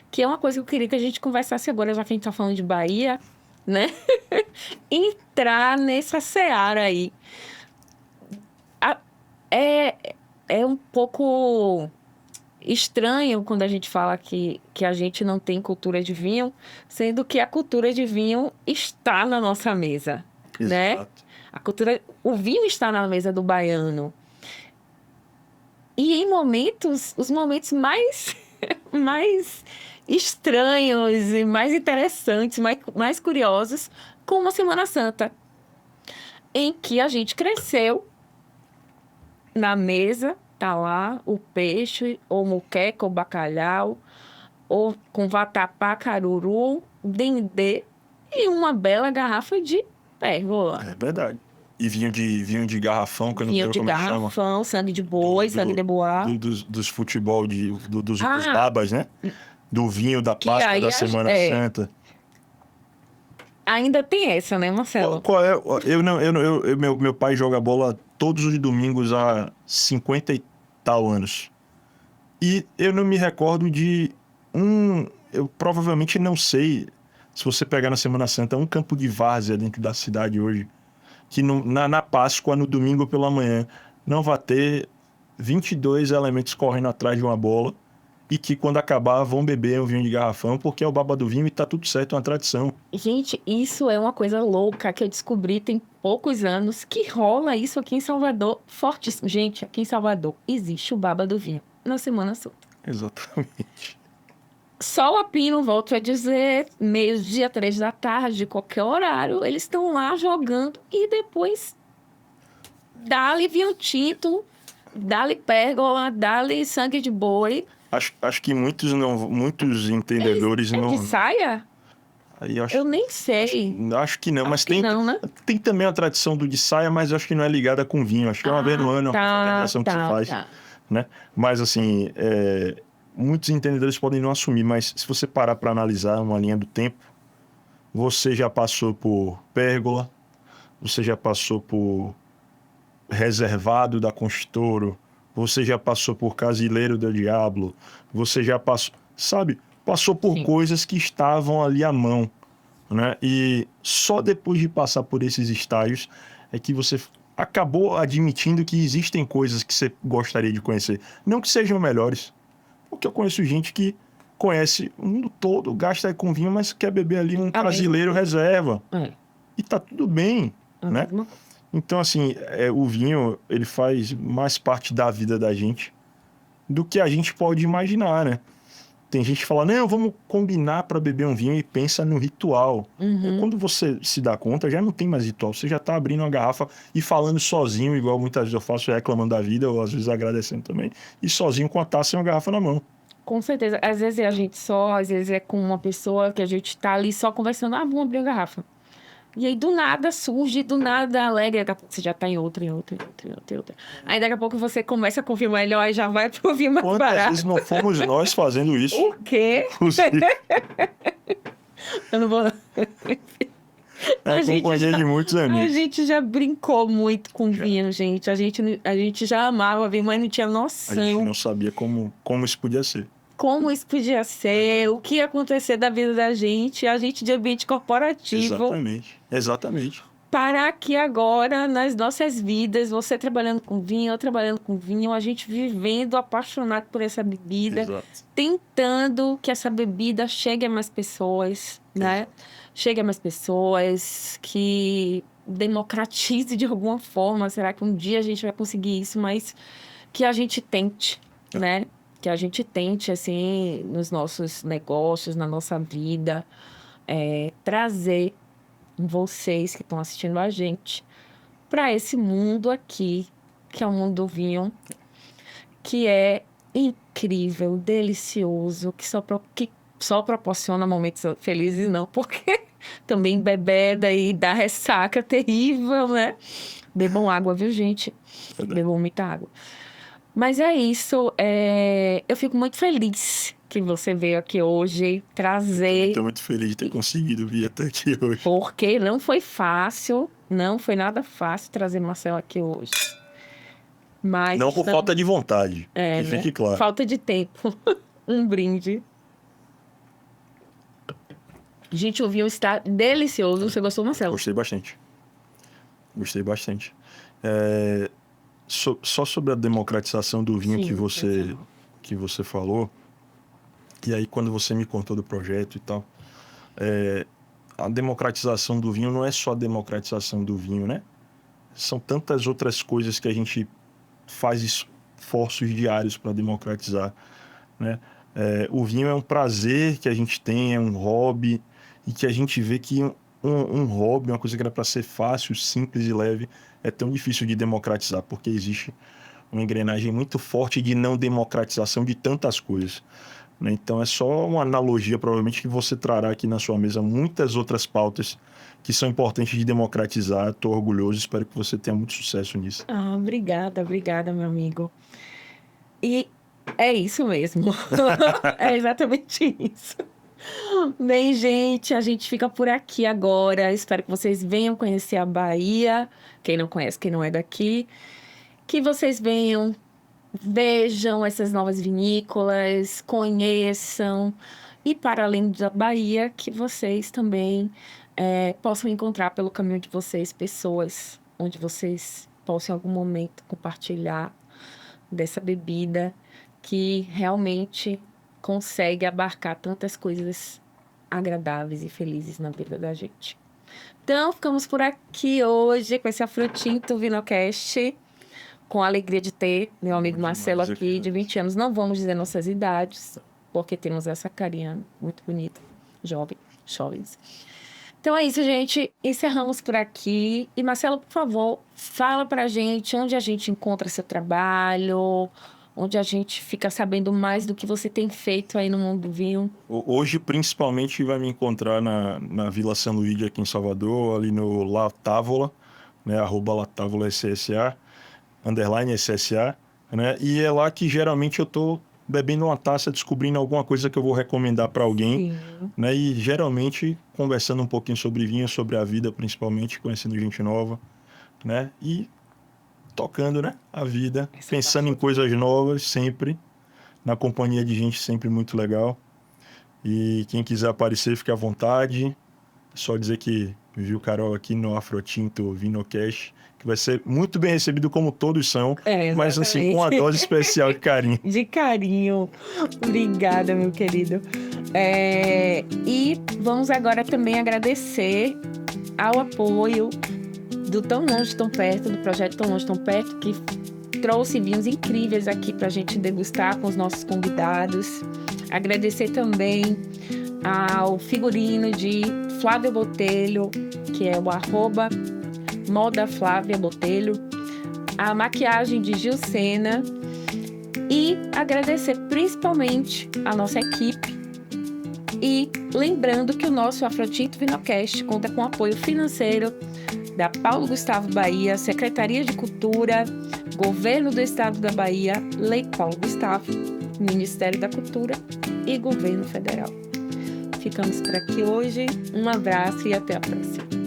que é uma coisa que eu queria que a gente conversasse agora, já que a gente tá falando de Bahia, né? Entrar nessa seara aí. É um pouco estranho quando a gente fala que a gente não tem cultura de vinho, sendo que a cultura de vinho está na nossa mesa, né? O vinho está na mesa do baiano. E em os momentos mais estranhos e mais interessantes, mais curiosos, como a Semana Santa, em que a gente cresceu na mesa, tá lá o peixe, ou moqueca, ou bacalhau, ou com vatapá, caruru, dendê e uma bela garrafa de Pérgola. É verdade. E vinho de garrafão, que eu não sei como chama. Vinho de garrafão, sangue de boi, sangue de boa. Dos futebol, dos babas, né? Do vinho da Páscoa, da Semana Santa. Ainda tem essa, né, Marcelo? Qual é? Meu pai joga bola todos os domingos há 50 e tal anos. E eu não me recordo de eu provavelmente não sei, se você pegar na Semana Santa, um campo de várzea dentro da cidade hoje, que na Páscoa, no domingo pela manhã, não vai ter 22 elementos correndo atrás de uma bola e que quando acabar vão beber um vinho de garrafão porque é o baba do vinho e tá tudo certo, é uma tradição. Gente, isso é uma coisa louca que eu descobri tem poucos anos que rola isso aqui em Salvador. Fortíssimo. Gente, aqui em Salvador existe o Baba do Vinho na Semana Santa. Exatamente. Sol a pino, volto a dizer, meio-dia, 3 da tarde, qualquer horário, eles estão lá jogando e depois dá-lhe vinho tinto, dá-lhe pérgola, dá-lhe sangue de boi. Acho que muitos entendedores É não. de saia? Aí Eu nem sei. acho que não, mas Acho que não, né? tem também a tradição do de saia, mas eu acho que não é ligada com vinho. Acho que é uma vez no ano, uma organização que se faz, né? Mas assim, muitos entendedores podem não assumir, mas se você parar para analisar uma linha do tempo, você já passou por pérgola, você já passou por reservado da Constoro, você já passou por Casileiro do Diablo, você já passou, sabe? Passou por Sim. coisas que estavam ali à mão, né? E só depois de passar por esses estágios é que você acabou admitindo que existem coisas que você gostaria de conhecer. Não que sejam melhores, porque eu conheço gente que conhece o mundo todo, gasta com vinho, mas quer beber ali um Casileiro reserva. É. E tá tudo bem, né? Mesma... Então, assim, o vinho, ele faz mais parte da vida da gente do que a gente pode imaginar, né? Tem gente que fala, não, vamos combinar para beber um vinho e pensa no ritual. Quando você se dá conta, já não tem mais ritual. Você já tá abrindo uma garrafa e falando sozinho, igual muitas vezes eu faço, reclamando da vida, ou às vezes agradecendo também, e sozinho com a taça e uma garrafa na mão. Com certeza. Às vezes é a gente só, às vezes é com uma pessoa que a gente tá ali só conversando. Vamos abrir a garrafa. E aí, do nada, surge, do nada, alegre. Daqui a pouco você já tá em outra. Aí, daqui a pouco, você começa a ouvir melhor e já vai pro ouvir mais Quantas barato. vezes não fomos nós fazendo isso? O quê? Inclusive, Eu não vou... com companhia de muitos A amigos. gente já brincou muito com vinho, gente. A gente já amava vinho, mas não tinha A gente noção não sabia como isso podia ser. como isso podia ser, o que ia acontecer da vida da gente, a gente de ambiente corporativo. Exatamente. Para que agora, nas nossas vidas, você trabalhando com vinho, eu trabalhando com vinho, a gente vivendo apaixonado por essa bebida, Exato. tentando que essa bebida chegue a mais pessoas, né? Chegue a mais pessoas, que democratize de alguma forma. Será que um dia a gente vai conseguir isso? Mas que a gente tente, né? Que a gente tente, assim, nos nossos negócios, na nossa vida, trazer vocês que estão assistindo a gente para esse mundo aqui, que é o mundo do vinho, que é incrível, delicioso, que só proporciona momentos felizes, não, porque também bebeda e dá ressaca terrível, né? Bebam água, viu, gente? Bebam muita água. Mas é isso, eu fico muito feliz que você veio aqui hoje trazer... Estou muito feliz de ter conseguido vir até aqui hoje. Porque não foi fácil, não foi nada fácil trazer Marcelo aqui hoje. Mas Não por falta de vontade, que né? fique claro. Falta de tempo. Um brinde. Gente, o vinho está delicioso. Você gostou, Marcelo? Gostei bastante. Só sobre a democratização do vinho Sim, que você falou, e aí quando você me contou do projeto e tal, a democratização do vinho não é só a democratização do vinho, né? São tantas outras coisas que a gente faz esforços diários para democratizar, né? O vinho é um prazer que a gente tem, é um hobby, e que a gente vê que um hobby, uma coisa que era para ser fácil, simples e leve, é tão difícil de democratizar, porque existe uma engrenagem muito forte de não democratização de tantas coisas, né? Então é só uma analogia, provavelmente, que você trará aqui na sua mesa muitas outras pautas que são importantes de democratizar. Estou orgulhoso, espero que você tenha muito sucesso nisso. Obrigada, meu amigo. E é isso mesmo. É exatamente isso. Bem, gente, a gente fica por aqui agora. Espero que vocês venham conhecer a Bahia. Quem não conhece, quem não é daqui. Que vocês venham, vejam essas novas vinícolas, conheçam. E para além da Bahia, que vocês também possam encontrar pelo caminho de vocês pessoas onde vocês possam em algum momento compartilhar dessa bebida que realmente consegue abarcar tantas coisas agradáveis e felizes na vida da gente. Então, ficamos por aqui hoje com esse Afrotinto Vinocast, com a alegria de ter meu amigo Marcelo aqui, de 20 anos. Não vamos dizer nossas idades, porque temos essa carinha muito bonita, jovens. Então é isso, gente. Encerramos por aqui. E Marcelo, por favor, fala pra gente onde a gente encontra seu trabalho, onde a gente fica sabendo mais do que você tem feito aí no mundo do vinho. Hoje, principalmente, vai me encontrar na Vila São Luís, aqui em Salvador, ali no La Távola, né? @LaTávola SSA, _SSA, né? E é lá que geralmente eu tô bebendo uma taça, descobrindo alguma coisa que eu vou recomendar para alguém, né? E geralmente conversando um pouquinho sobre vinho, sobre a vida, principalmente, conhecendo gente nova, né? E tocando, né? A vida, pensando em coisas novas sempre, na companhia de gente sempre muito legal. E quem quiser aparecer, fique à vontade. É só dizer que viu Carol aqui no Afrotinto Vinocast, que vai ser muito bem recebido, como todos são, mas assim, com uma dose especial de carinho. De carinho. Obrigada, meu querido. E vamos agora também agradecer ao apoio do Tão Longe, Tão Perto, do projeto Tão Longe, Tão Perto, que trouxe vinhos incríveis aqui para a gente degustar com os nossos convidados. Agradecer também ao figurino de Flávia Botelho, que é o @modaflaviabotelho, a maquiagem de Gil Sena, e agradecer principalmente a nossa equipe. E lembrando que o nosso Afrotinto Vinocast conta com apoio financeiro da Paulo Gustavo Bahia, Secretaria de Cultura, Governo do Estado da Bahia, Lei Paulo Gustavo, Ministério da Cultura e Governo Federal. Ficamos por aqui hoje. Um abraço e até a próxima.